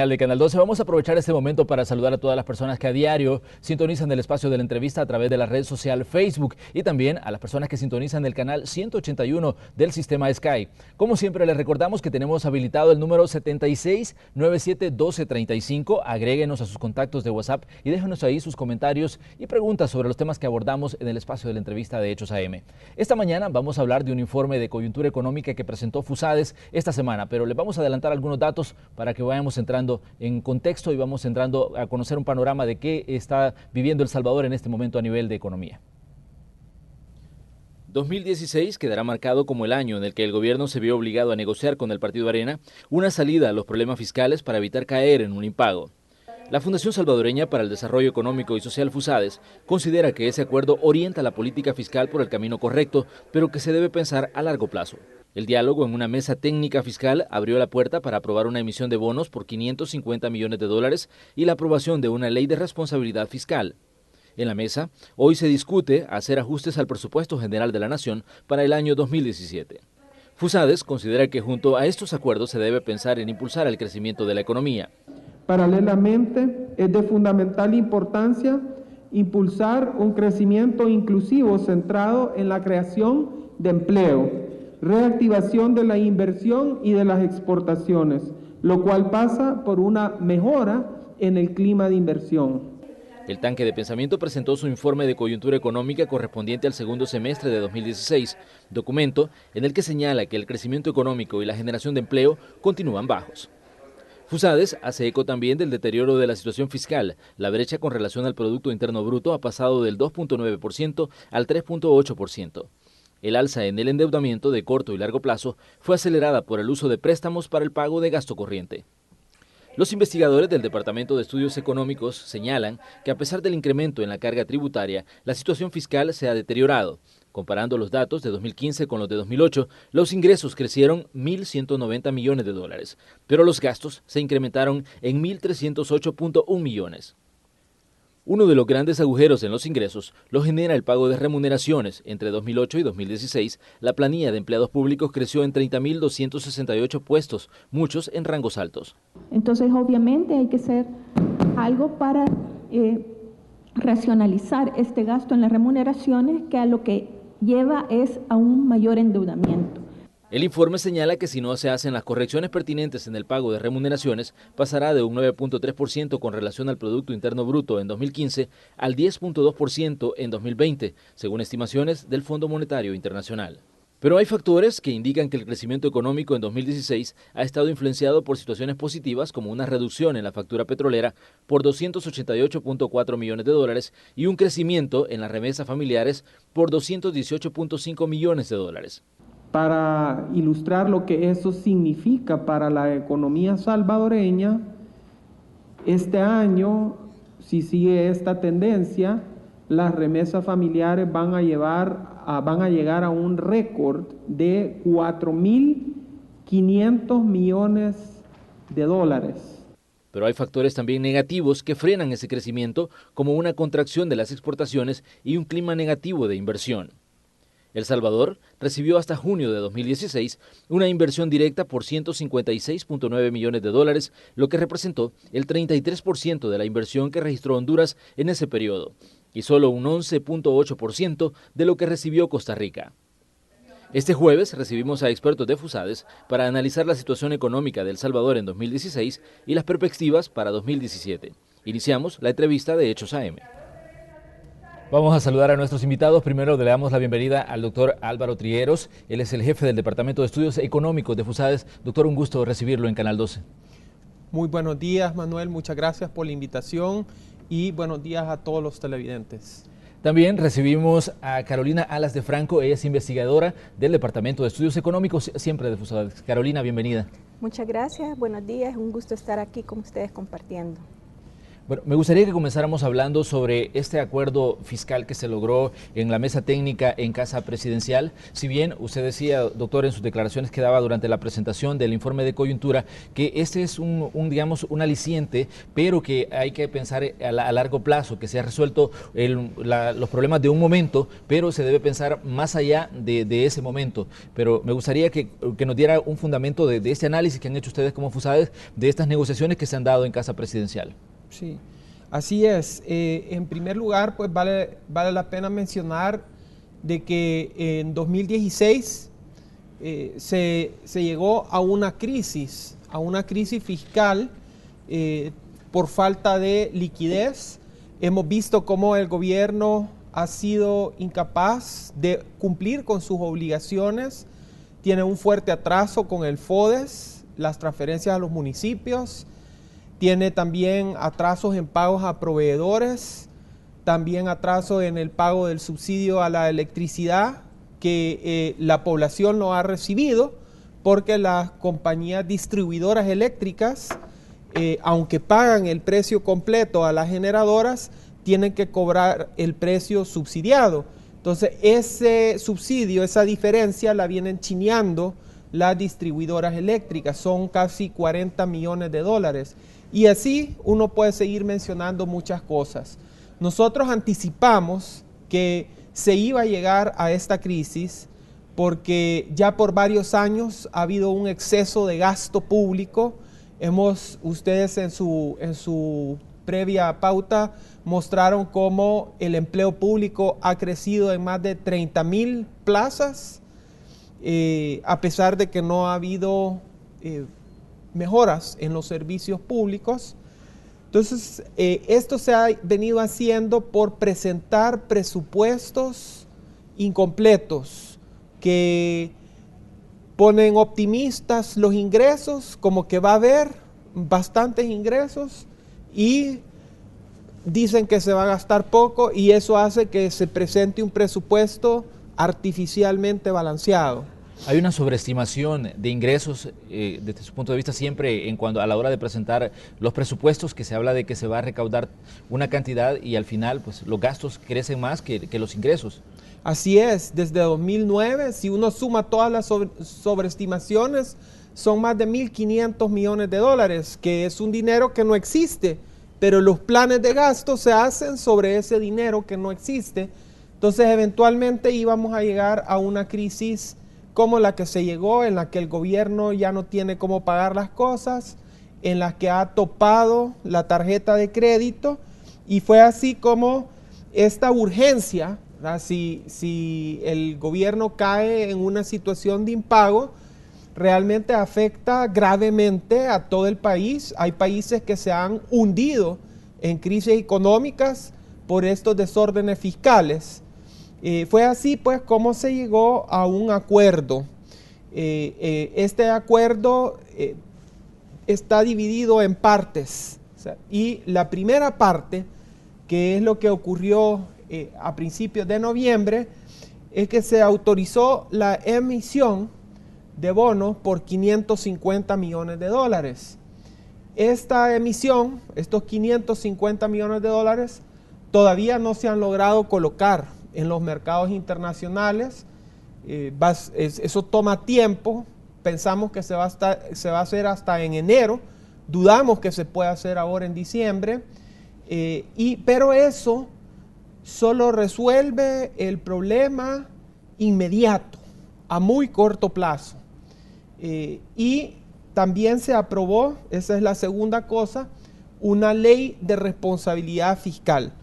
De Canal 12, vamos a aprovechar este momento para saludar a todas las personas que a diario sintonizan el espacio de la entrevista a través de la red social Facebook y también a las personas que sintonizan el canal 181 del sistema Sky. Como siempre, les recordamos que tenemos habilitado el número 76971235. Agréguenos a sus contactos de WhatsApp y déjenos ahí sus comentarios y preguntas sobre los temas que abordamos en el espacio de la entrevista de Hechos AM. Esta mañana vamos a hablar de un informe de coyuntura económica que presentó Fusades esta semana, pero les vamos a adelantar algunos datos para que vayamos entrando en contexto y vamos entrando a conocer un panorama de qué está viviendo El Salvador en este momento a nivel de economía. 2016 quedará marcado como el año en el que el gobierno se vio obligado a negociar con el Partido Arena una salida a los problemas fiscales para evitar caer en un impago. La Fundación Salvadoreña para el Desarrollo Económico y Social Fusades considera que ese acuerdo orienta la política fiscal por el camino correcto, pero que se debe pensar a largo plazo. El diálogo en una mesa técnica fiscal abrió la puerta para aprobar una emisión de bonos por 550 millones de dólares y la aprobación de una ley de responsabilidad fiscal. En la mesa, hoy se discute hacer ajustes al presupuesto general de la Nación para el año 2017. Fusades considera que junto a estos acuerdos se debe pensar en impulsar el crecimiento de la economía. Paralelamente, es de fundamental importancia impulsar un crecimiento inclusivo centrado en la creación de empleo, reactivación de la inversión y de las exportaciones, lo cual pasa por una mejora en el clima de inversión. El Tanque de Pensamiento presentó su informe de coyuntura económica correspondiente al segundo semestre de 2016, documento en el que señala que el crecimiento económico y la generación de empleo continúan bajos. Fusades hace eco también del deterioro de la situación fiscal. La brecha con relación al Producto Interno Bruto ha pasado del 2.9% al 3.8%. El alza en el endeudamiento de corto y largo plazo fue acelerada por el uso de préstamos para el pago de gasto corriente. Los investigadores del Departamento de Estudios Económicos señalan que a pesar del incremento en la carga tributaria, la situación fiscal se ha deteriorado. Comparando los datos de 2015 con los de 2008, los ingresos crecieron 1.190 millones de dólares, pero los gastos se incrementaron en 1.308.1 millones. Uno de los grandes agujeros en los ingresos lo genera el pago de remuneraciones. Entre 2008 y 2016, la planilla de empleados públicos creció en 30.268 puestos, muchos en rangos altos. Entonces, obviamente, hay que hacer algo para racionalizar este gasto en las remuneraciones, que a lo que lleva es a un mayor endeudamiento. El informe señala que si no se hacen las correcciones pertinentes en el pago de remuneraciones, pasará de un 9.3% con relación al Producto Interno Bruto en 2015 al 10.2% en 2020, según estimaciones del Fondo Monetario Internacional. Pero hay factores que indican que el crecimiento económico en 2016 ha estado influenciado por situaciones positivas como una reducción en la factura petrolera por 288.4 millones de dólares y un crecimiento en las remesas familiares por 218.5 millones de dólares. Para ilustrar lo que eso significa para la economía salvadoreña, este año, si sigue esta tendencia, las remesas familiares van a llegar a un récord de 4.500 millones de dólares. Pero hay factores también negativos que frenan ese crecimiento, como una contracción de las exportaciones y un clima negativo de inversión. El Salvador recibió hasta junio de 2016 una inversión directa por 156.9 millones de dólares, lo que representó el 33% de la inversión que registró Honduras en ese periodo, y solo un 11.8% de lo que recibió Costa Rica. Este jueves recibimos a expertos de Fusades para analizar la situación económica de El Salvador en 2016 y las perspectivas para 2017. Iniciamos la entrevista de Hechos AM. Vamos a saludar a nuestros invitados. Primero le damos la bienvenida al doctor Álvaro Trigueros. Él es el jefe del Departamento de Estudios Económicos de Fusades. Doctor, un gusto recibirlo en Canal 12. Muy buenos días, Manuel. Muchas gracias por la invitación y buenos días a todos los televidentes. También recibimos a Carolina Alas de Franco. Ella es investigadora del Departamento de Estudios Económicos, siempre de Fusades. Carolina, bienvenida. Muchas gracias, buenos días. Un gusto estar aquí con ustedes compartiendo. Bueno, me gustaría que comenzáramos hablando sobre este acuerdo fiscal que se logró en la mesa técnica en Casa Presidencial. Si bien usted decía, doctor, en sus declaraciones que daba durante la presentación del informe de coyuntura, que este es digamos, un aliciente, pero que hay que pensar a largo plazo, que se ha resuelto los problemas de un momento, pero se debe pensar más allá de ese momento. Pero me gustaría que nos diera un fundamento de este análisis que han hecho ustedes como FUSADES de estas negociaciones que se han dado en Casa Presidencial. Sí, así es. En primer lugar, pues vale la pena mencionar de que en 2016 se llegó a una crisis fiscal por falta de liquidez. Hemos visto cómo el gobierno ha sido incapaz de cumplir con sus obligaciones, tiene un fuerte atraso con el FODES, las transferencias a los municipios, tiene también atrasos en pagos a proveedores, también atraso en el pago del subsidio a la electricidad que la población no ha recibido porque las compañías distribuidoras eléctricas, aunque pagan el precio completo a las generadoras, tienen que cobrar el precio subsidiado. Entonces ese subsidio, esa diferencia la vienen chineando las distribuidoras eléctricas, son casi 40 millones de dólares. Y así uno puede seguir mencionando muchas cosas. Nosotros anticipamos que se iba a llegar a esta crisis porque ya por varios años ha habido un exceso de gasto público. Ustedes en su previa pauta mostraron cómo el empleo público ha crecido en más de 30,000 plazas, a pesar de que no ha habido mejoras en los servicios públicos. Entonces, esto se ha venido haciendo por presentar presupuestos incompletos que ponen optimistas los ingresos, como que va a haber bastantes ingresos, y dicen que se va a gastar poco, y eso hace que se presente un presupuesto artificialmente balanceado. Hay una sobreestimación de ingresos desde su punto de vista siempre a la hora de presentar los presupuestos, que se habla de que se va a recaudar una cantidad y al final pues los gastos crecen más que los ingresos. Así es, desde 2009, si uno suma todas las sobreestimaciones, son más de 1.500 millones de dólares, que es un dinero que no existe, pero los planes de gasto se hacen sobre ese dinero que no existe. Entonces eventualmente íbamos a llegar a una crisis como la que se llegó, en la que el gobierno ya no tiene cómo pagar las cosas, en la que ha topado la tarjeta de crédito, y fue así como esta urgencia, si el gobierno cae en una situación de impago, realmente afecta gravemente a todo el país. Hay países que se han hundido en crisis económicas por estos desórdenes fiscales. Fue así pues como se llegó a un acuerdo. Este acuerdo está dividido en partes, y la primera parte, que es lo que ocurrió a principios de noviembre, es que se autorizó la emisión de bonos por 550 millones de dólares. Esta emisión, estos 550 millones de dólares, todavía no se han logrado colocar en los mercados internacionales. Eso toma tiempo. Pensamos que se va a hacer hasta en enero, dudamos que se pueda hacer ahora en diciembre, pero eso solo resuelve el problema inmediato, a muy corto plazo. Y también se aprobó, esa es la segunda cosa, una ley de responsabilidad fiscal.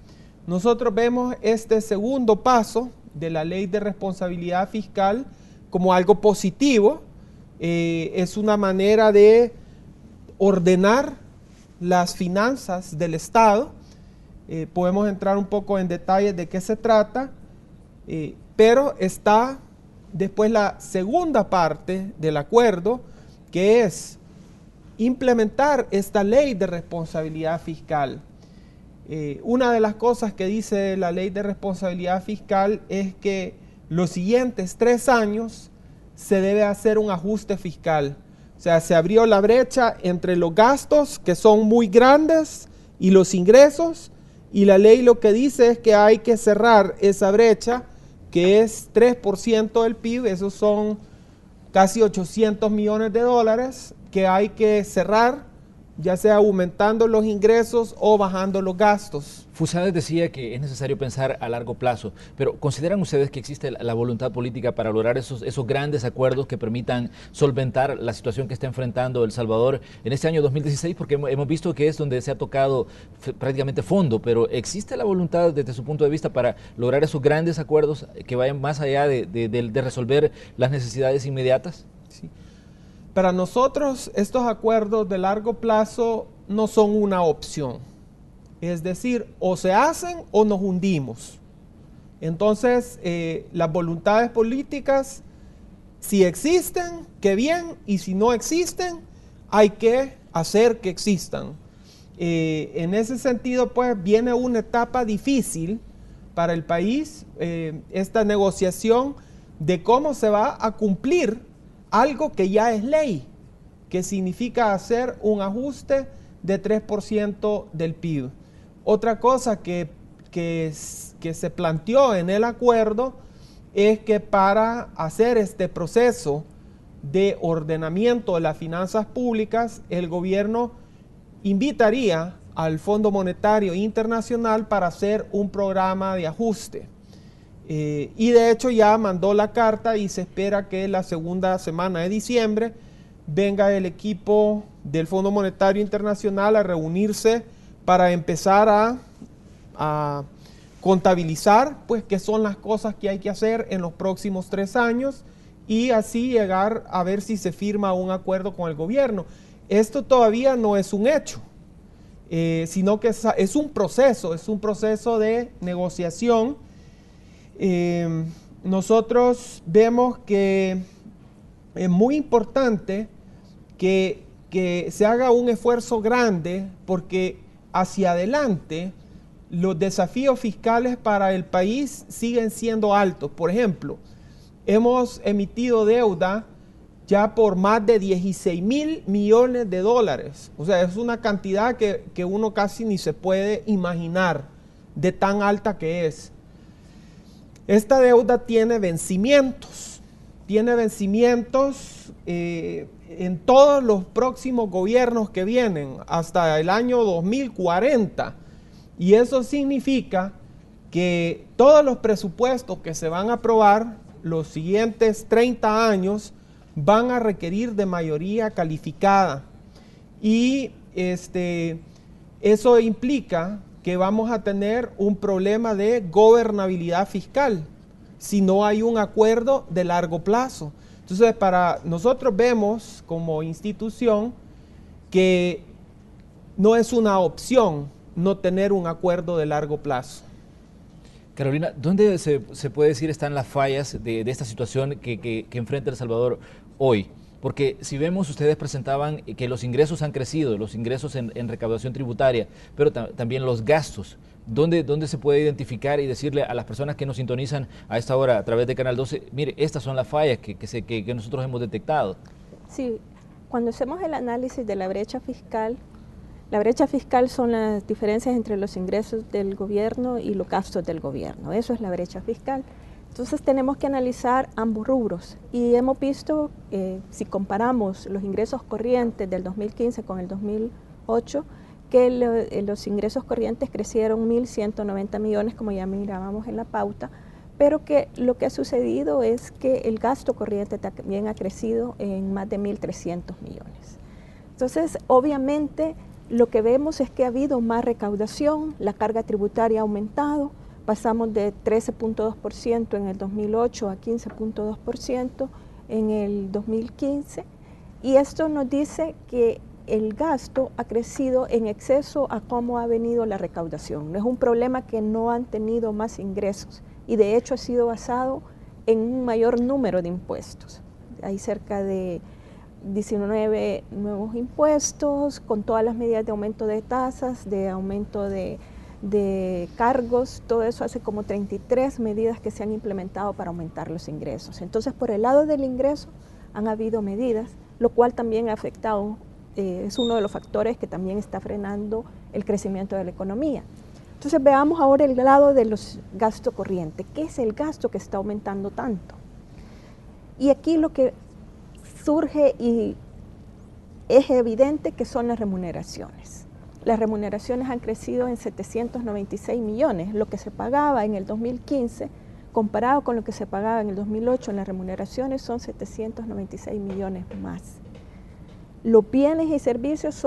Nosotros vemos este segundo paso de la ley de responsabilidad fiscal como algo positivo. Es una manera de ordenar las finanzas del Estado. Podemos entrar un poco en detalles de qué se trata, pero está después la segunda parte del acuerdo, que es implementar esta ley de responsabilidad fiscal. Una de las cosas que dice la ley de responsabilidad fiscal es que los siguientes 3 años se debe hacer un ajuste fiscal. O sea, se abrió la brecha entre los gastos, que son muy grandes, y los ingresos, y la ley lo que dice es que hay que cerrar esa brecha, que es 3% del PIB, esos son casi 800 millones de dólares, que hay que cerrar, ya sea aumentando los ingresos o bajando los gastos. Fusades decía que es necesario pensar a largo plazo, pero ¿consideran ustedes que existe la voluntad política para lograr esos grandes acuerdos que permitan solventar la situación que está enfrentando El Salvador en este año 2016? Porque hemos visto que es donde se ha tocado prácticamente fondo, pero ¿existe la voluntad desde su punto de vista para lograr esos grandes acuerdos que vayan más allá de resolver las necesidades inmediatas? Sí. Para nosotros estos acuerdos de largo plazo no son una opción. Es decir, o se hacen o nos hundimos. Entonces, las voluntades políticas, si existen, qué bien, y si no existen, hay que hacer que existan. En ese sentido, pues, viene una etapa difícil para el país, esta negociación de cómo se va a cumplir algo que ya es ley, que significa hacer un ajuste de 3% del PIB. Otra cosa que se planteó en el acuerdo es que para hacer este proceso de ordenamiento de las finanzas públicas, el gobierno invitaría al Fondo Monetario Internacional para hacer un programa de ajuste. Y de hecho ya mandó la carta y se espera que la segunda semana de diciembre venga el equipo del Fondo Monetario Internacional a reunirse para empezar a contabilizar pues qué son las cosas que hay que hacer en los próximos 3 años y así llegar a ver si se firma un acuerdo con el gobierno. Esto todavía no es un hecho, sino que es un proceso de negociación. Nosotros vemos que es muy importante que se haga un esfuerzo grande porque hacia adelante los desafíos fiscales para el país siguen siendo altos. Por ejemplo, hemos emitido deuda ya por más de 16,000 millones de dólares. O sea, es una cantidad que uno casi ni se puede imaginar de tan alta que es. Esta deuda tiene vencimientos en todos los próximos gobiernos que vienen, hasta el año 2040. Y eso significa que todos los presupuestos que se van a aprobar los siguientes 30 años van a requerir de mayoría calificada. Y eso implica que vamos a tener un problema de gobernabilidad fiscal si no hay un acuerdo de largo plazo. Entonces, para nosotros vemos como institución que no es una opción no tener un acuerdo de largo plazo. Carolina, ¿dónde se puede decir están las fallas de esta situación que enfrenta El Salvador hoy? Porque si vemos, ustedes presentaban que los ingresos han crecido, los ingresos en recaudación tributaria, pero también los gastos. ¿Dónde se puede identificar y decirle a las personas que nos sintonizan a esta hora a través de Canal 12, mire, estas son las fallas que nosotros hemos detectado? Sí, cuando hacemos el análisis de la brecha fiscal son las diferencias entre los ingresos del gobierno y los gastos del gobierno. Eso es la brecha fiscal. Entonces tenemos que analizar ambos rubros y hemos visto, si comparamos los ingresos corrientes del 2015 con el 2008, que los ingresos corrientes crecieron 1.190 millones, como ya mirábamos en la pauta, pero que lo que ha sucedido es que el gasto corriente también ha crecido en más de 1.300 millones. Entonces, obviamente, lo que vemos es que ha habido más recaudación, la carga tributaria ha aumentado, pasamos de 13.2% en el 2008 a 15.2% en el 2015, y esto nos dice que el gasto ha crecido en exceso a cómo ha venido la recaudación. No es un problema que no han tenido más ingresos, y de hecho ha sido basado en un mayor número de impuestos. Hay cerca de 19 nuevos impuestos, con todas las medidas de aumento de tasas, de aumento de cargos, todo eso hace como 33 medidas que se han implementado para aumentar los ingresos. Entonces, por el lado del ingreso han habido medidas, lo cual también ha afectado es uno de los factores que también está frenando el crecimiento de la economía. Entonces veamos ahora el lado de los gastos corrientes. ¿Qué es el gasto que está aumentando tanto? Y aquí lo que surge y es evidente que son las remuneraciones. Las remuneraciones han crecido en 796 millones, lo que se pagaba en el 2015, comparado con lo que se pagaba en el 2008 en las remuneraciones, son 796 millones más. Los bienes y servicios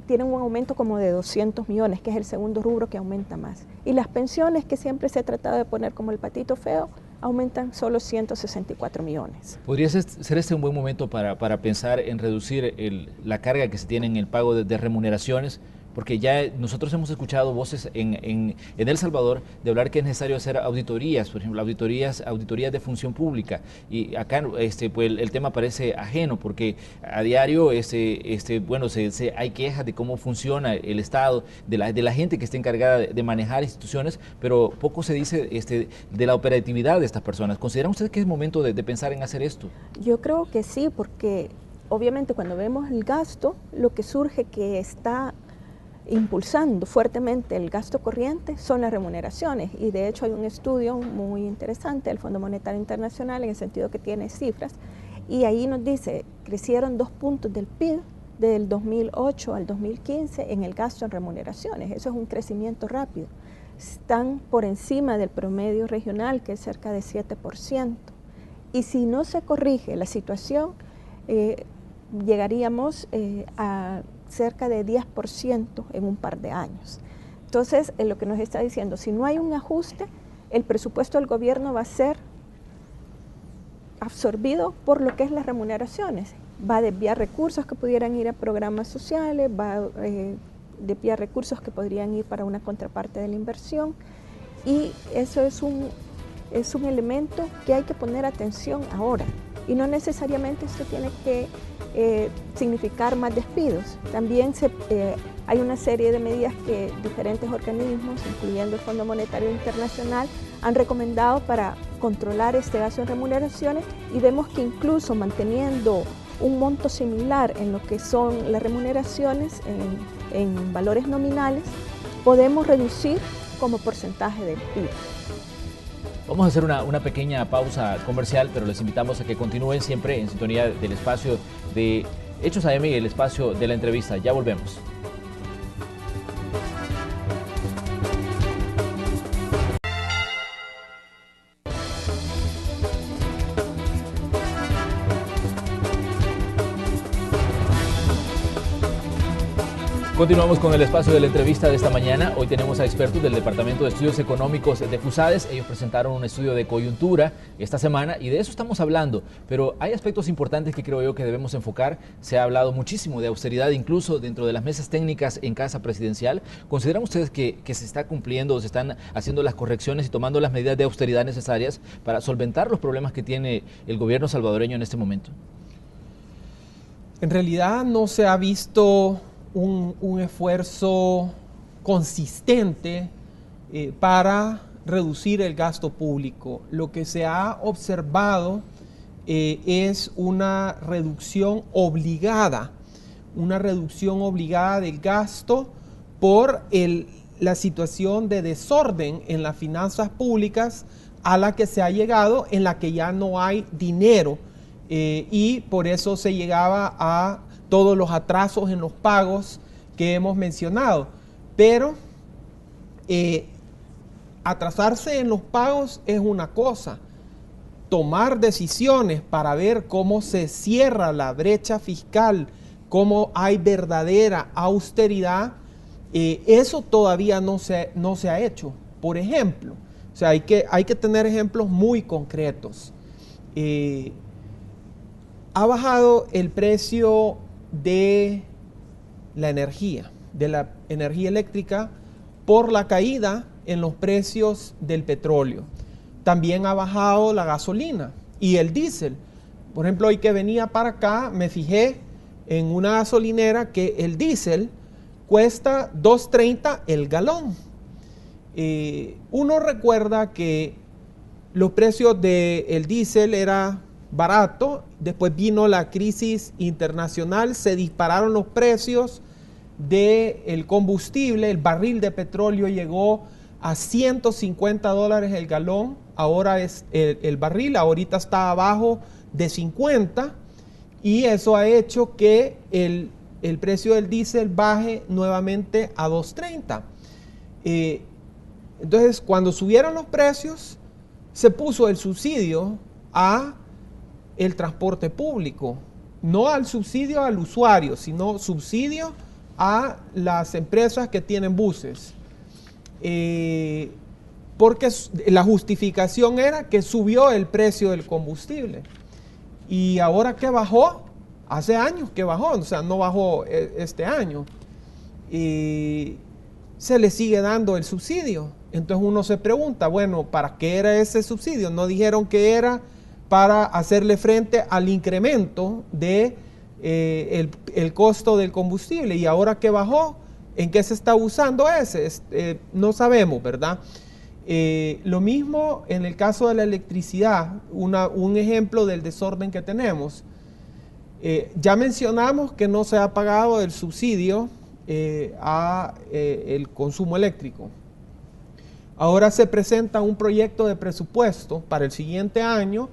tienen un aumento como de 200 millones, que es el segundo rubro que aumenta más. Y las pensiones, que siempre se ha tratado de poner como el patito feo, aumentan solo 164 millones. ¿Podría ser este un buen momento para pensar en reducir la carga que se tiene en el pago de remuneraciones? Porque ya nosotros hemos escuchado voces en El Salvador de hablar que es necesario hacer auditorías, por ejemplo, auditorías de función pública. Y acá pues, el tema parece ajeno porque a diario bueno, hay quejas de cómo funciona el Estado, de la gente que está encargada de manejar instituciones, pero poco se dice de la operatividad de estas personas. ¿Consideran ustedes que es momento de pensar en hacer esto? Yo creo que sí, porque obviamente cuando vemos el gasto, lo que surge que está impulsando fuertemente el gasto corriente son las remuneraciones, y de hecho hay un estudio muy interesante del Fondo Monetario Internacional en el sentido que tiene cifras, y ahí nos dice, crecieron 2 puntos del PIB del 2008 al 2015 en el gasto en remuneraciones. Eso es un crecimiento rápido, están por encima del promedio regional, que es cerca de 7%, y si no se corrige la situación, llegaríamos a cerca de 10% en un par de años. Entonces, lo que nos está diciendo, si no hay un ajuste, el presupuesto del gobierno va a ser absorbido por lo que es las remuneraciones. Va a desviar recursos que pudieran ir a programas sociales, va a desviar recursos que podrían ir para una contraparte de la inversión, y eso es un elemento que hay que poner atención ahora. Y no necesariamente esto tiene que significar más despidos. También hay una serie de medidas que diferentes organismos, incluyendo el Fondo Monetario Internacional, han recomendado para controlar este gasto en remuneraciones, y vemos que incluso manteniendo un monto similar en lo que son las remuneraciones en valores nominales, podemos reducir como porcentaje del PIB. Vamos a hacer una pequeña pausa comercial, pero les invitamos a que continúen siempre en sintonía del espacio de Hechos AM y el espacio de la entrevista. Ya volvemos. Continuamos con el espacio de la entrevista de esta mañana. Hoy tenemos a expertos del Departamento de Estudios Económicos de FUSADES. Ellos presentaron un estudio de coyuntura esta semana y de eso estamos hablando. Pero hay aspectos importantes que creo yo que debemos enfocar. Se ha hablado muchísimo de austeridad, incluso dentro de las mesas técnicas en Casa Presidencial. ¿Consideran ustedes que se está cumpliendo, se están haciendo las correcciones y tomando las medidas de austeridad necesarias para solventar los problemas que tiene el gobierno salvadoreño en este momento? En realidad no se ha visto un esfuerzo consistente para reducir el gasto público. Lo que se ha observado es una reducción obligada del gasto por la situación de desorden en las finanzas públicas a la que se ha llegado, en la que ya no hay dinero, y por eso se llegaba a todos los atrasos en los pagos que hemos mencionado. Pero atrasarse en los pagos es una cosa. Tomar decisiones para ver cómo se cierra la brecha fiscal, cómo hay verdadera austeridad, eso todavía no se ha hecho. Por ejemplo, o sea, hay que tener ejemplos muy concretos. Ha bajado el precio de la energía eléctrica por la caída en los precios del petróleo. También ha bajado la gasolina y el diésel. Por ejemplo, hoy que venía para acá me fijé en una gasolinera que el diésel cuesta $2.30 el galón. Uno recuerda que los precios del diésel era barato, después vino la crisis internacional, se dispararon los precios del combustible, el barril de petróleo llegó a $150 el galón, ahora es el barril, ahorita está abajo de 50, y eso ha hecho que el precio del diésel baje nuevamente a $2.30. Entonces, cuando subieron los precios, se puso el subsidio a el transporte público, no al subsidio al usuario, sino subsidio a las empresas que tienen buses. Porque la justificación era que subió el precio del combustible. Y ahora que bajó, hace años que bajó, o sea, no bajó este año, y se le sigue dando el subsidio. Entonces uno se pregunta, bueno, ¿para qué era ese subsidio? No dijeron que era para hacerle frente al incremento de el costo del combustible, y ahora que bajó, ¿en qué se está usando ese? No sabemos, ¿verdad? Lo mismo en el caso de la electricidad, un ejemplo del desorden que tenemos. Ya mencionamos que no se ha pagado el subsidio a el consumo eléctrico. Ahora se presenta un proyecto de presupuesto para el siguiente año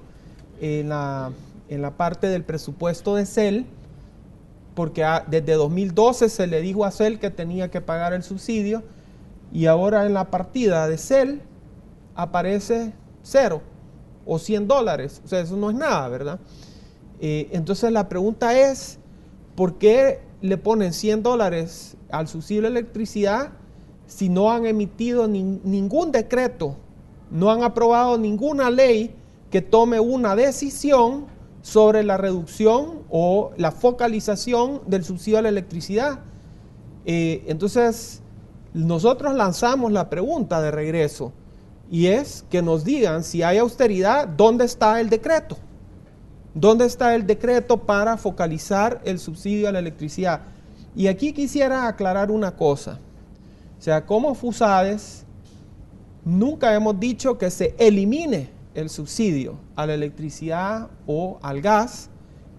en la parte del presupuesto de CEL, porque desde 2012 se le dijo a CEL que tenía que pagar el subsidio, y ahora en la partida de CEL aparece 0 o $100, o sea, eso no es nada, ¿verdad? Entonces la pregunta es, ¿por qué le ponen $100 al subsidio de electricidad si no han emitido ningún decreto, no han aprobado ninguna ley que tome una decisión sobre la reducción o la focalización del subsidio a la electricidad? Entonces, nosotros lanzamos la pregunta de regreso, y es que nos digan, si hay austeridad, ¿dónde está el decreto? ¿Dónde está el decreto para focalizar el subsidio a la electricidad? Y aquí quisiera aclarar una cosa. O sea, como FUSADES, nunca hemos dicho que se elimine el subsidio a la electricidad o al gas.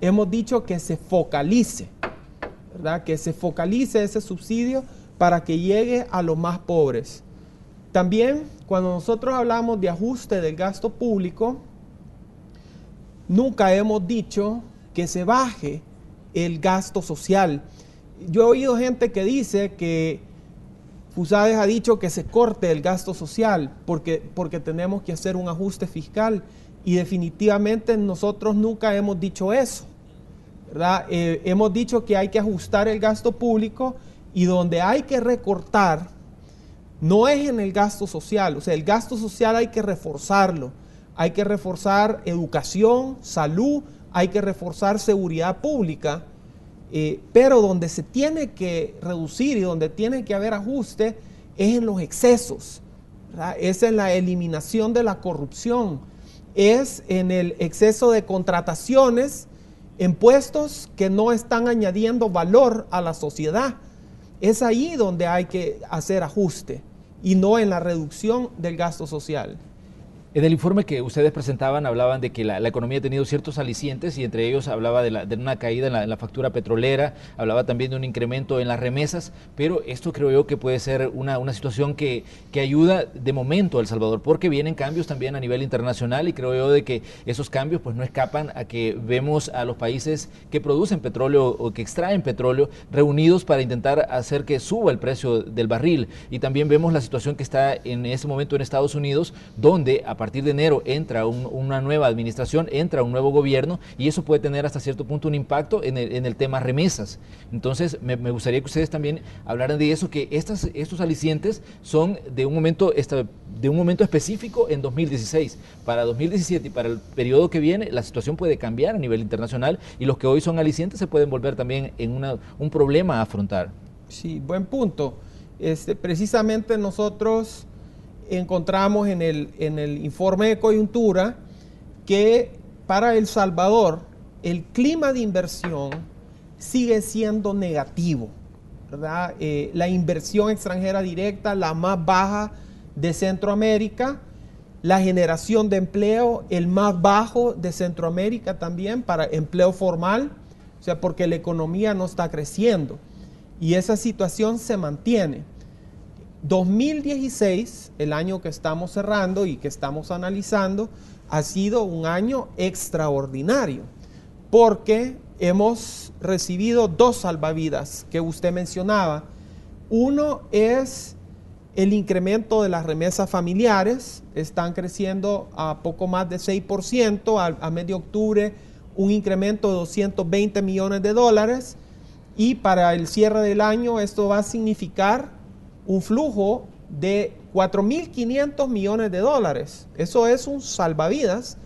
Hemos dicho que se focalice, ¿verdad? Que se focalice ese subsidio para que llegue a los más pobres. También, cuando nosotros hablamos de ajuste del gasto público, nunca hemos dicho que se baje el gasto social. Yo he oído gente que dice que FUSADES ha dicho que se corte el gasto social porque tenemos que hacer un ajuste fiscal, y definitivamente nosotros nunca hemos dicho eso, ¿verdad? Hemos dicho que hay que ajustar el gasto público, y donde hay que recortar no es en el gasto social. O sea, el gasto social hay que reforzarlo. Hay que reforzar educación, salud, hay que reforzar seguridad pública, pero donde se tiene que reducir y donde tiene que haber ajuste es en los excesos, ¿verdad? Es en la eliminación de la corrupción, es en el exceso de contrataciones en puestos que no están añadiendo valor a la sociedad. Es ahí donde hay que hacer ajuste, y no en la reducción del gasto social. En el informe que ustedes presentaban hablaban de que la economía ha tenido ciertos alicientes, y entre ellos hablaba de una caída en la factura petrolera, hablaba también de un incremento en las remesas, pero esto creo yo que puede ser una situación que ayuda de momento a El Salvador, porque vienen cambios también a nivel internacional, y creo yo de que esos cambios pues no escapan a que vemos a los países que producen petróleo o que extraen petróleo reunidos para intentar hacer que suba el precio del barril. Y también vemos la situación que está en ese momento en Estados Unidos, donde a partir de enero entra una nueva administración, entra un nuevo gobierno, y eso puede tener hasta cierto punto un impacto en el tema remesas. Entonces me gustaría que ustedes también hablaran de eso, que estos alicientes son de un momento específico en 2016. Para 2017 y para el periodo que viene, la situación puede cambiar a nivel internacional, y los que hoy son alicientes se pueden volver también en un problema a afrontar. Sí, buen punto. Precisamente nosotros encontramos en el informe de coyuntura que para El Salvador el clima de inversión sigue siendo negativo, ¿verdad? La inversión extranjera directa, la más baja de Centroamérica, la generación de empleo, el más bajo de Centroamérica también para empleo formal, o sea, porque la economía no está creciendo y esa situación se mantiene. 2016, el año que estamos cerrando y que estamos analizando, ha sido un año extraordinario porque hemos recibido dos salvavidas que usted mencionaba. Uno es el incremento de las remesas familiares, están creciendo a poco más de 6%, a mes de octubre un incremento de 220 millones de dólares y para el cierre del año esto va a significar un flujo de 4.500 millones de dólares. Eso es un salvavidas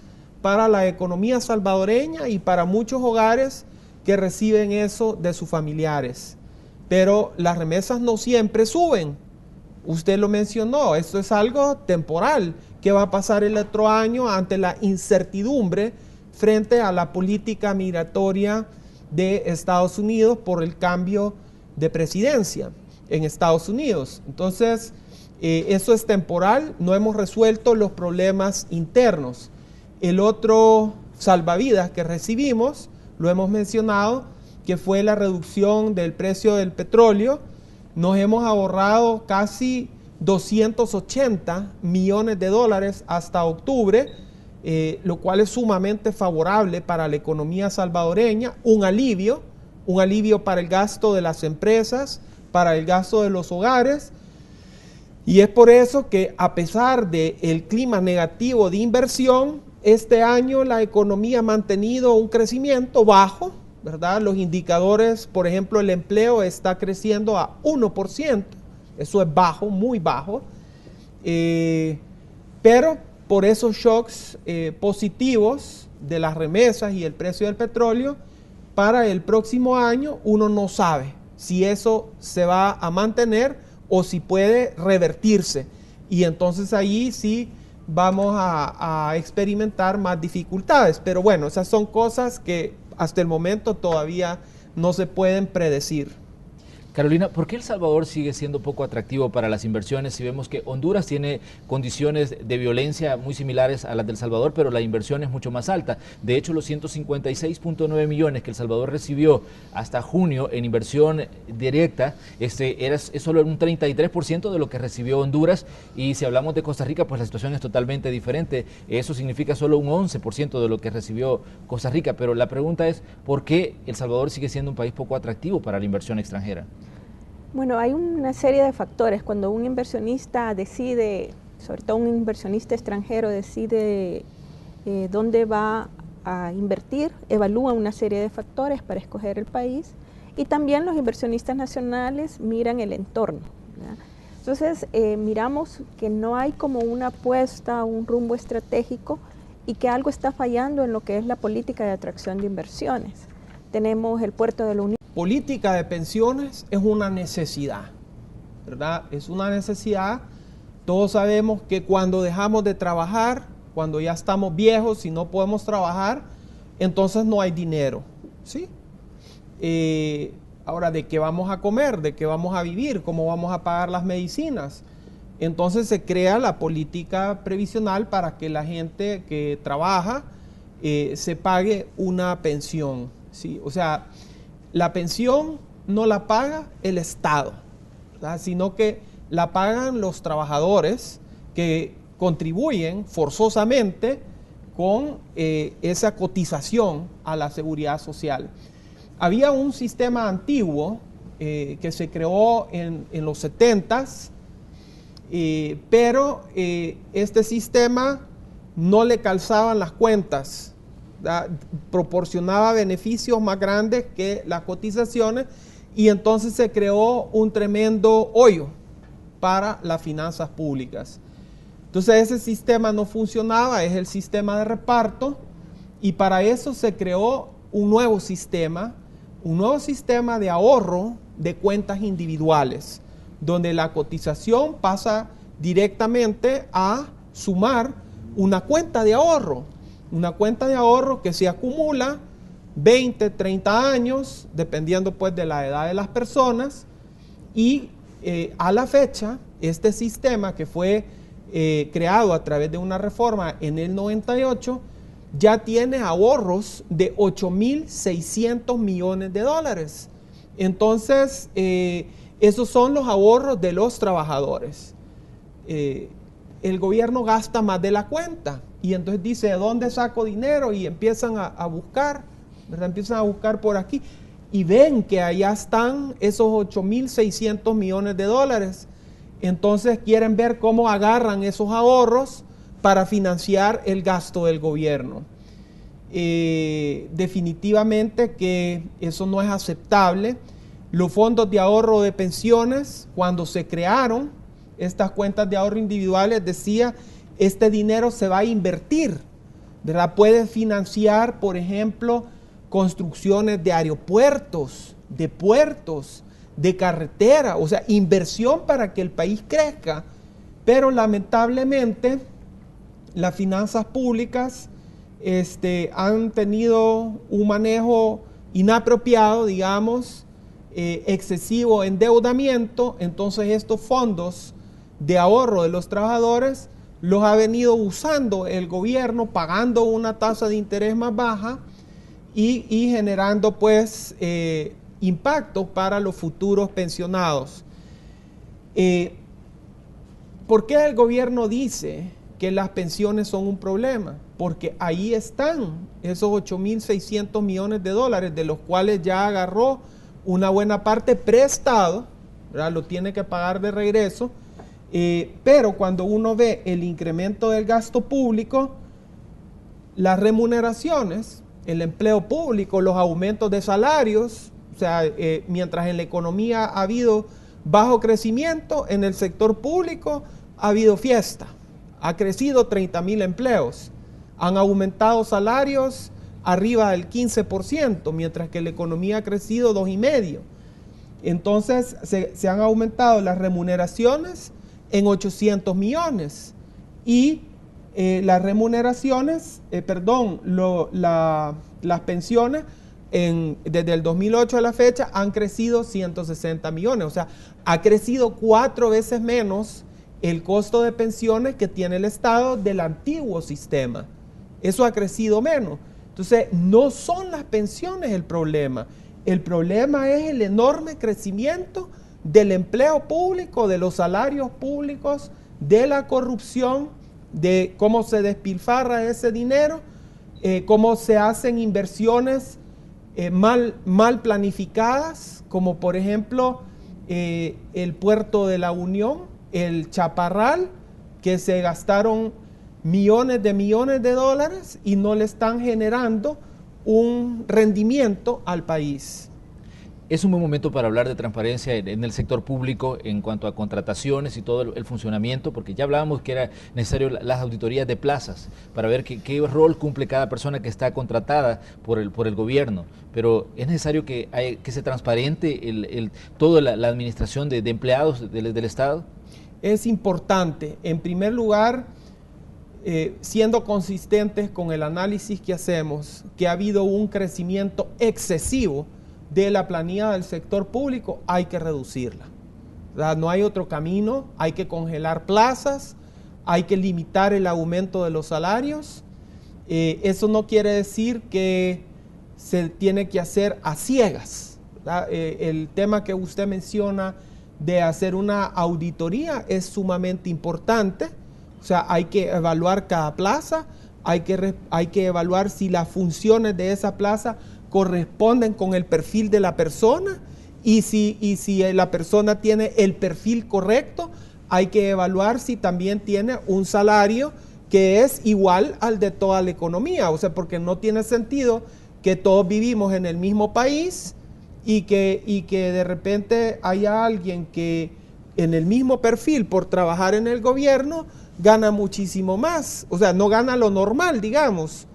para la economía salvadoreña y para muchos hogares que reciben eso de sus familiares. Pero las remesas no siempre suben. Usted lo mencionó, esto es algo temporal. ¿Qué va a pasar el otro año ante la incertidumbre frente a la política migratoria de Estados Unidos por el cambio de presidencia en Estados Unidos? Entonces, eso es temporal, no hemos resuelto los problemas internos. El otro salvavidas que recibimos, lo hemos mencionado, que fue la reducción del precio del petróleo. Nos hemos ahorrado casi 280 millones de dólares hasta octubre, lo cual es sumamente favorable para la economía salvadoreña, un alivio para el gasto de las empresas, para el gasto de los hogares, y es por eso que a pesar del clima negativo de inversión, este año la economía ha mantenido un crecimiento bajo, ¿verdad? Los indicadores, por ejemplo, el empleo está creciendo a 1%, eso es bajo, muy bajo, pero por esos shocks positivos de las remesas y el precio del petróleo, para el próximo año uno no sabe si eso se va a mantener o si puede revertirse, y entonces ahí sí vamos a experimentar más dificultades, pero bueno, esas son cosas que hasta el momento todavía no se pueden predecir. Carolina, ¿por qué El Salvador sigue siendo poco atractivo para las inversiones si vemos que Honduras tiene condiciones de violencia muy similares a las del Salvador, pero la inversión es mucho más alta? De hecho, los 156.9 millones que El Salvador recibió hasta junio en inversión directa es solo un 33% de lo que recibió Honduras, y si hablamos de Costa Rica, pues la situación es totalmente diferente. Eso significa solo un 11% de lo que recibió Costa Rica, pero la pregunta es, ¿por qué El Salvador sigue siendo un país poco atractivo para la inversión extranjera? Bueno, hay una serie de factores. Cuando un inversionista decide, sobre todo un inversionista extranjero decide dónde va a invertir, evalúa una serie de factores para escoger el país, y también los inversionistas nacionales miran el entorno, ¿verdad? Entonces, miramos que no hay como una apuesta, un rumbo estratégico, y que algo está fallando en lo que es la política de atracción de inversiones. Tenemos el puerto de la Unión. Política de pensiones es una necesidad, ¿verdad? Es una necesidad. Todos sabemos que cuando dejamos de trabajar, cuando ya estamos viejos y no podemos trabajar, entonces no hay dinero, ¿sí? Ahora, ¿de qué vamos a comer? ¿De qué vamos a vivir? ¿Cómo vamos a pagar las medicinas? Entonces se crea la política previsional para que la gente que trabaja se pague una pensión, ¿sí? O sea, la pensión no la paga el Estado, ¿verdad? Sino que la pagan los trabajadores que contribuyen forzosamente con esa cotización a la seguridad social. Había un sistema antiguo que se creó en los 70s, pero este sistema no le calzaban las cuentas, ¿verdad? Proporcionaba beneficios más grandes que las cotizaciones, y entonces se creó un tremendo hoyo para las finanzas públicas. Entonces ese sistema no funcionaba, es el sistema de reparto, y para eso se creó un nuevo sistema de ahorro de cuentas individuales, donde la cotización pasa directamente a sumar una cuenta de ahorro que se acumula 20, 30 años, dependiendo pues de la edad de las personas, y a la fecha este sistema, que fue creado a través de una reforma en el 98, ya tiene ahorros de 8.600 millones de dólares. Entonces, esos son los ahorros de los trabajadores. El gobierno gasta más de la cuenta y entonces dice, ¿de dónde saco dinero? Y empiezan a buscar, ¿verdad? Empiezan a buscar por aquí y ven que allá están esos 8.600 millones de dólares. Entonces quieren ver cómo agarran esos ahorros para financiar el gasto del gobierno. Definitivamente que eso no es aceptable. Los fondos de ahorro de pensiones, cuando se crearon, estas cuentas de ahorro individuales, decía, este dinero se va a invertir, ¿verdad? Puede financiar, por ejemplo, construcciones de aeropuertos, de puertos, de carretera, o sea, inversión para que el país crezca. Pero lamentablemente las finanzas públicas han tenido un manejo inapropiado, digamos, excesivo endeudamiento. Entonces estos fondos de ahorro de los trabajadores los ha venido usando el gobierno, pagando una tasa de interés más baja y generando pues impactos para los futuros pensionados. ¿Por qué el gobierno dice que las pensiones son un problema? Porque ahí están esos 8.600 millones de dólares, de los cuales ya agarró una buena parte prestado, ¿verdad? Lo tiene que pagar de regreso, pero cuando uno ve el incremento del gasto público, las remuneraciones, el empleo público, los aumentos de salarios, o sea, mientras en la economía ha habido bajo crecimiento, en el sector público ha habido fiesta. Ha crecido 30.000 empleos, han aumentado salarios arriba del 15%, mientras que la economía ha crecido 2,5%. Entonces se han aumentado las remuneraciones en 800 millones y las remuneraciones, las pensiones desde el 2008 a la fecha han crecido 160 millones, o sea, ha crecido 4 veces menos el costo de pensiones que tiene el Estado del antiguo sistema. Eso ha crecido menos. Entonces, no son las pensiones el problema es el enorme crecimiento del empleo público, de los salarios públicos, de la corrupción, de cómo se despilfarra ese dinero, cómo se hacen inversiones mal planificadas, como por ejemplo el puerto de la Unión, el Chaparral, que se gastaron millones de dólares y no le están generando un rendimiento al país. Es un buen momento para hablar de transparencia en el sector público en cuanto a contrataciones y todo el funcionamiento, porque ya hablábamos que era necesario las auditorías de plazas para ver qué rol cumple cada persona que está contratada por el gobierno, pero es necesario que se transparente toda la administración de empleados del Estado. Es importante, en primer lugar, siendo consistentes con el análisis que hacemos, que ha habido un crecimiento excesivo de la planilla del sector público, hay que reducirla. No hay otro camino, hay que congelar plazas, hay que limitar el aumento de los salarios. Eso no quiere decir que se tiene que hacer a ciegas, ¿verdad? El tema que usted menciona de hacer una auditoría es sumamente importante. O sea, hay que evaluar cada plaza, hay que evaluar si las funciones de esa plaza corresponden con el perfil de la persona y si la persona tiene el perfil correcto, hay que evaluar si también tiene un salario que es igual al de toda la economía. O sea, porque no tiene sentido que todos vivimos en el mismo país y que de repente haya alguien que en el mismo perfil por trabajar en el gobierno gana muchísimo más, o sea, no gana lo normal, digamos,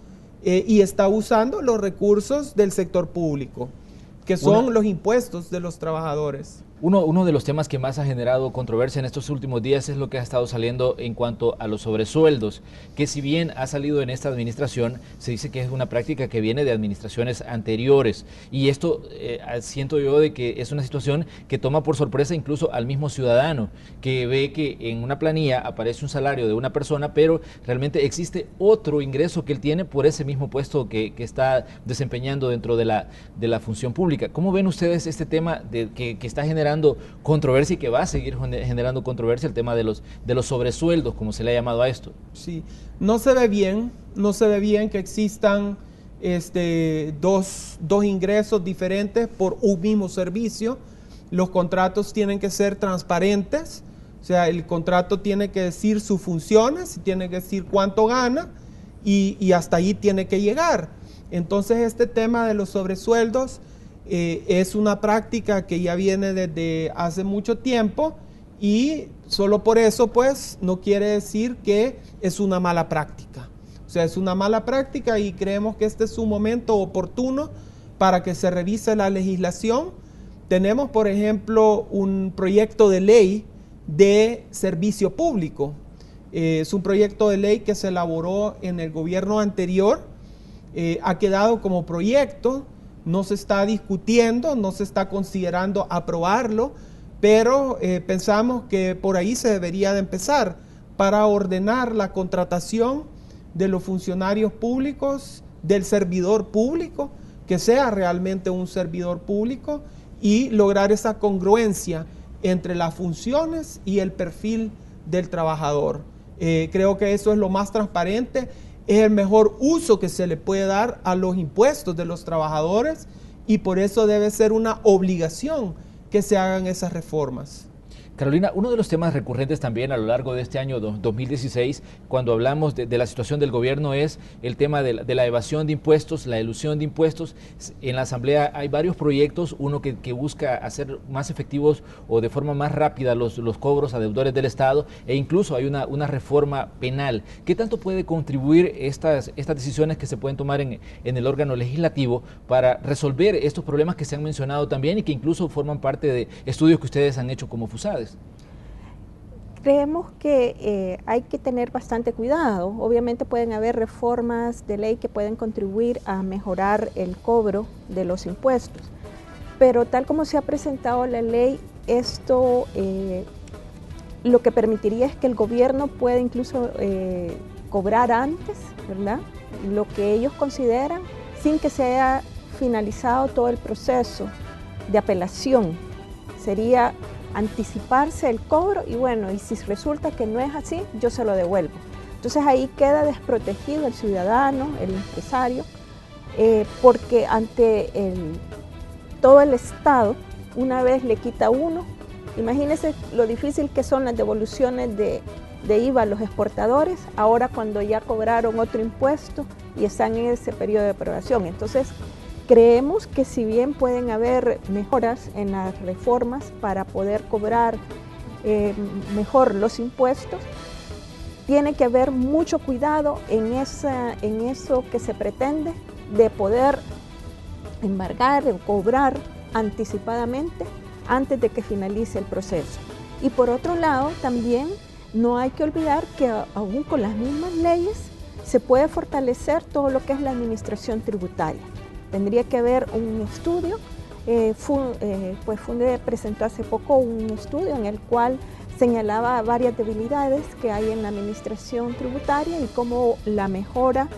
y está usando los recursos del sector público, que son los impuestos de los trabajadores. Uno de los temas que más ha generado controversia en estos últimos días es lo que ha estado saliendo en cuanto a los sobresueldos, que si bien ha salido en esta administración, se dice que es una práctica que viene de administraciones anteriores. Y esto siento yo de que es una situación que toma por sorpresa incluso al mismo ciudadano, que ve que en una planilla aparece un salario de una persona, pero realmente existe otro ingreso que él tiene por ese mismo puesto que está desempeñando dentro de la función pública. ¿Cómo ven ustedes este tema que está generando controversia y que va a seguir generando controversia, el tema de los sobresueldos, como se le ha llamado a esto? Sí, no se ve bien que existan dos ingresos diferentes por un mismo servicio. Los contratos tienen que ser transparentes, o sea, el contrato tiene que decir sus funciones, tiene que decir cuánto gana y hasta ahí tiene que llegar. Entonces este tema de los sobresueldos es una práctica que ya viene desde hace mucho tiempo y solo por eso pues no quiere decir que es una mala práctica. O sea, es una mala práctica y creemos que este es un momento oportuno para que se revise la legislación. Tenemos, por ejemplo, un proyecto de ley de servicio público. Es un proyecto de ley que se elaboró en el gobierno anterior, ha quedado como proyecto. No se está discutiendo, no se está considerando aprobarlo, pero pensamos que por ahí se debería de empezar para ordenar la contratación de los funcionarios públicos, del servidor público, que sea realmente un servidor público y lograr esa congruencia entre las funciones y el perfil del trabajador. Creo que eso es lo más transparente. Es el mejor uso que se le puede dar a los impuestos de los trabajadores y por eso debe ser una obligación que se hagan esas reformas. Carolina, uno de los temas recurrentes también a lo largo de este año 2016, cuando hablamos de la situación del gobierno, es el tema de la evasión de impuestos, la elusión de impuestos. En la Asamblea hay varios proyectos, uno que busca hacer más efectivos o de forma más rápida los cobros a deudores del Estado, e incluso hay una reforma penal. ¿Qué tanto puede contribuir estas decisiones que se pueden tomar en el órgano legislativo para resolver estos problemas que se han mencionado también y que incluso forman parte de estudios que ustedes han hecho como FUSADES? Creemos que hay que tener bastante cuidado. Obviamente pueden haber reformas de ley que pueden contribuir a mejorar el cobro de los impuestos, pero tal como se ha presentado la ley, esto lo que permitiría es que el gobierno pueda incluso cobrar antes, ¿verdad?, lo que ellos consideran, sin que se haya finalizado todo el proceso de apelación. Sería anticiparse el cobro y bueno, y si resulta que no es así, yo se lo devuelvo. Entonces ahí queda desprotegido el ciudadano, el empresario, porque ante todo el Estado, una vez le quita uno, imagínense lo difícil que son las devoluciones de IVA a los exportadores, ahora cuando ya cobraron otro impuesto y están en ese periodo de aprobación. Entonces, creemos que si bien pueden haber mejoras en las reformas para poder cobrar mejor los impuestos, tiene que haber mucho cuidado en eso que se pretende de poder embargar o cobrar anticipadamente antes de que finalice el proceso. Y por otro lado, también no hay que olvidar que aún con las mismas leyes se puede fortalecer todo lo que es la administración tributaria. Tendría que haber un estudio, pues Funde presentó hace poco un estudio en el cual señalaba varias debilidades que hay en la administración tributaria y cómo la mejora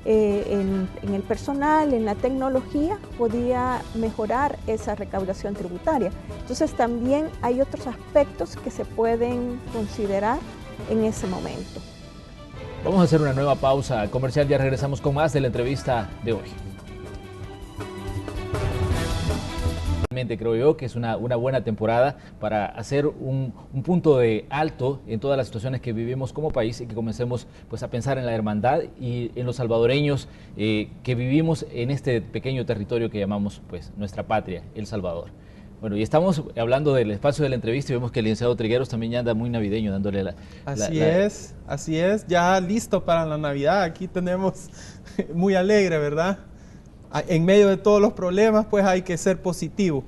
en el personal, en la tecnología, podía mejorar esa recaudación tributaria. Entonces también hay otros aspectos que se pueden considerar en ese momento. Vamos a hacer una nueva pausa comercial, ya regresamos con más de la entrevista de hoy. Creo yo que es una buena temporada para hacer un punto de alto en todas las situaciones que vivimos como país y que comencemos pues a pensar en la hermandad y en los salvadoreños que vivimos en este pequeño territorio que llamamos pues nuestra patria, El Salvador. Bueno, y estamos hablando del espacio de la entrevista y vemos que el licenciado Trigueros también ya anda muy navideño dándole Así es, ya listo para la Navidad. Aquí tenemos muy alegre, ¿verdad? En medio de todos los problemas, pues hay que ser positivo.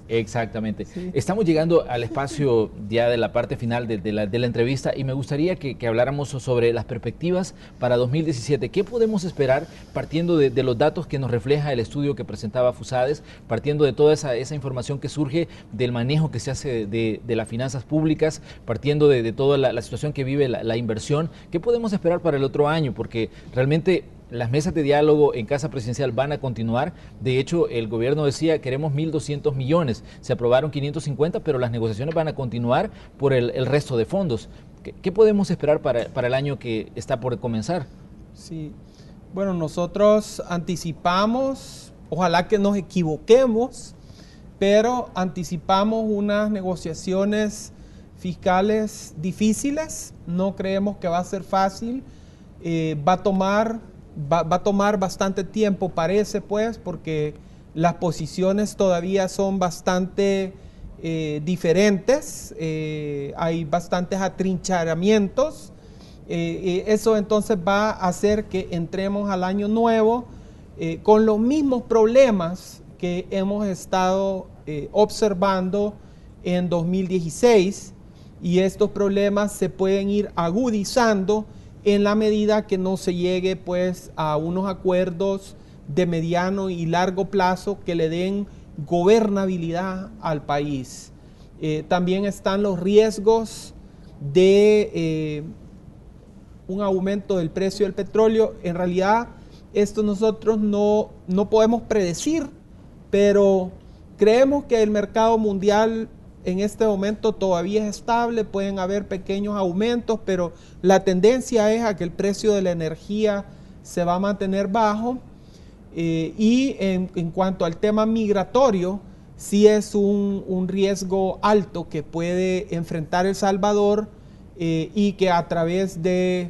Exactamente. Sí. Estamos llegando al espacio ya de la parte final de la entrevista y me gustaría que habláramos sobre las perspectivas para 2017. ¿Qué podemos esperar partiendo de los datos que nos refleja el estudio que presentaba FUSADES, partiendo de toda esa información que surge del manejo que se hace de las finanzas públicas, partiendo de toda la situación que vive la inversión? ¿Qué podemos esperar para el otro año? Porque realmente las mesas de diálogo en Casa Presidencial van a continuar. De hecho, el gobierno decía queremos 1.200 millones. Se aprobaron 550, pero las negociaciones van a continuar por el resto de fondos. ¿Qué podemos esperar para el año que está por comenzar? Sí, bueno, nosotros anticipamos, ojalá que nos equivoquemos, pero anticipamos unas negociaciones fiscales difíciles. No creemos que va a ser fácil. Va a tomar bastante tiempo, parece, pues, porque las posiciones todavía son bastante diferentes, hay bastantes atrincheramientos. Eso entonces va a hacer que entremos al año nuevo con los mismos problemas que hemos estado observando en 2016, y estos problemas se pueden ir agudizando en la medida que no se llegue pues a unos acuerdos de mediano y largo plazo que le den gobernabilidad al país. También están los riesgos de un aumento del precio del petróleo. En realidad esto nosotros no podemos predecir, pero creemos que el mercado mundial en este momento todavía es estable. Pueden haber pequeños aumentos, pero la tendencia es a que el precio de la energía se va a mantener bajo. Y en cuanto al tema migratorio, sí es un riesgo alto que puede enfrentar El Salvador, y que a través de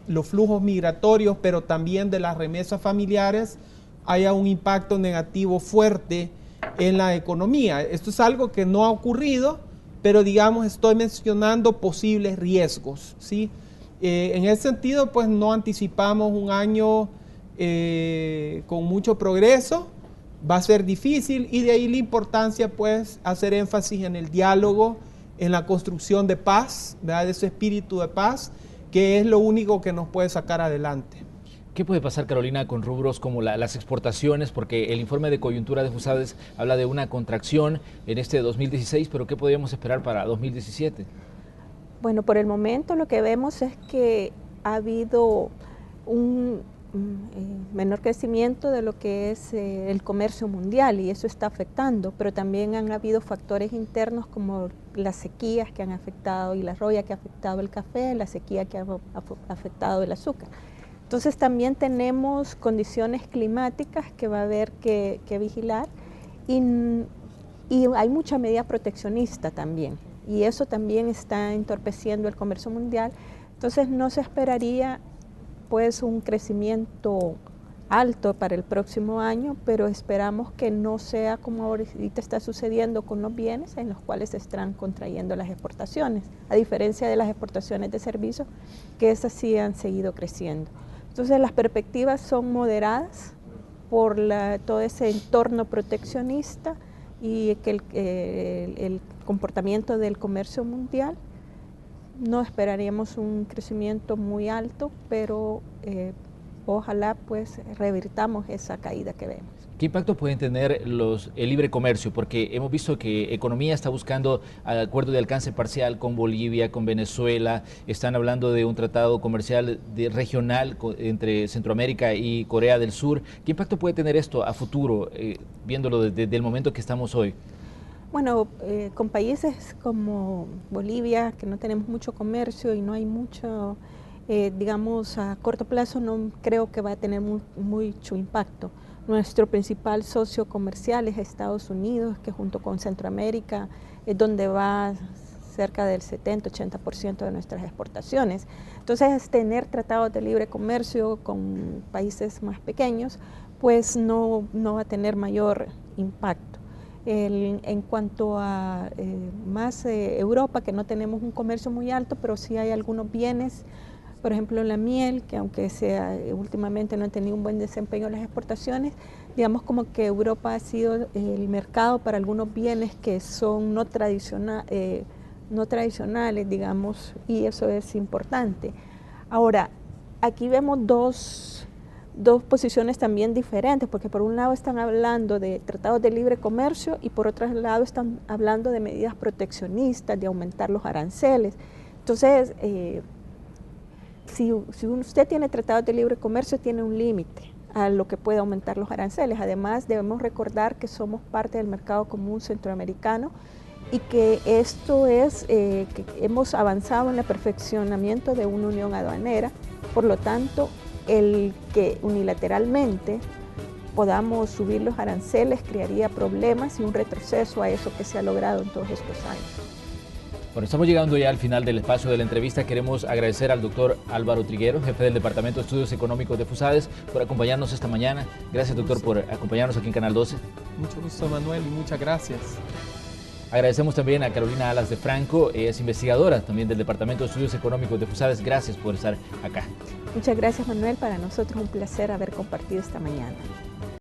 los flujos migratorios, pero también de las remesas familiares, haya un impacto negativo fuerte en la economía. Esto es algo que no ha ocurrido, pero digamos, estoy mencionando posibles riesgos, ¿sí? En ese sentido, pues no anticipamos un año con mucho progreso. Va a ser difícil, y de ahí la importancia, pues, hacer énfasis en el diálogo, en la construcción de paz, ¿verdad? De ese espíritu de paz, que es lo único que nos puede sacar adelante. ¿Qué puede pasar, Carolina, con rubros como las exportaciones? Porque el informe de coyuntura de FUSADES habla de una contracción en este 2016, pero ¿qué podríamos esperar para 2017? Bueno, por el momento lo que vemos es que ha habido un menor crecimiento de lo que es el comercio mundial, y eso está afectando, pero también han habido factores internos como las sequías que han afectado, y la roya que ha afectado el café, la sequía que ha afectado el azúcar. Entonces también tenemos condiciones climáticas que va a haber que vigilar, y hay mucha medida proteccionista también, y eso también está entorpeciendo el comercio mundial. Entonces no se esperaría pues un crecimiento alto para el próximo año, pero esperamos que no sea como ahorita está sucediendo con los bienes, en los cuales se están contrayendo las exportaciones, a diferencia de las exportaciones de servicios, que esas sí han seguido creciendo. Entonces las perspectivas son moderadas por todo ese entorno proteccionista y que el comportamiento del comercio mundial. No esperaríamos un crecimiento muy alto, pero ojalá pues revirtamos esa caída que vemos. ¿Qué impacto pueden tener el libre comercio? Porque hemos visto que economía está buscando acuerdo de alcance parcial con Bolivia, con Venezuela. Están hablando de un tratado comercial regional entre Centroamérica y Corea del Sur. ¿Qué impacto puede tener esto a futuro, viéndolo desde el momento que estamos hoy? Bueno, con países como Bolivia, que no tenemos mucho comercio y no hay mucho, digamos, a corto plazo, no creo que va a tener mucho impacto. Nuestro principal socio comercial es Estados Unidos, que junto con Centroamérica es donde va cerca del 70-80% de nuestras exportaciones. Entonces, tener tratados de libre comercio con países más pequeños, pues no va a tener mayor impacto. En cuanto a más Europa, que no tenemos un comercio muy alto, pero sí hay algunos bienes, por ejemplo la miel, que aunque últimamente no ha tenido un buen desempeño en las exportaciones, digamos como que Europa ha sido el mercado para algunos bienes que son no tradicionales, digamos, y eso es importante. Ahora, aquí vemos dos posiciones también diferentes, porque por un lado están hablando de tratados de libre comercio y por otro lado están hablando de medidas proteccionistas, de aumentar los aranceles. Entonces, si usted tiene tratados de libre comercio, tiene un límite a lo que puede aumentar los aranceles. Además, debemos recordar que somos parte del mercado común centroamericano y que esto es que hemos avanzado en el perfeccionamiento de una unión aduanera. Por lo tanto, el que unilateralmente podamos subir los aranceles crearía problemas y un retroceso a eso que se ha logrado en todos estos años. Bueno, estamos llegando ya al final del espacio de la entrevista. Queremos agradecer al doctor Álvaro Triguero, jefe del Departamento de Estudios Económicos de FUSADES, por acompañarnos esta mañana. Gracias, doctor, por acompañarnos aquí en Canal 12. Mucho gusto, Manuel, y muchas gracias. Agradecemos también a Carolina Alas de Franco, es investigadora también del Departamento de Estudios Económicos de FUSADES. Gracias por estar acá. Muchas gracias, Manuel. Para nosotros un placer haber compartido esta mañana.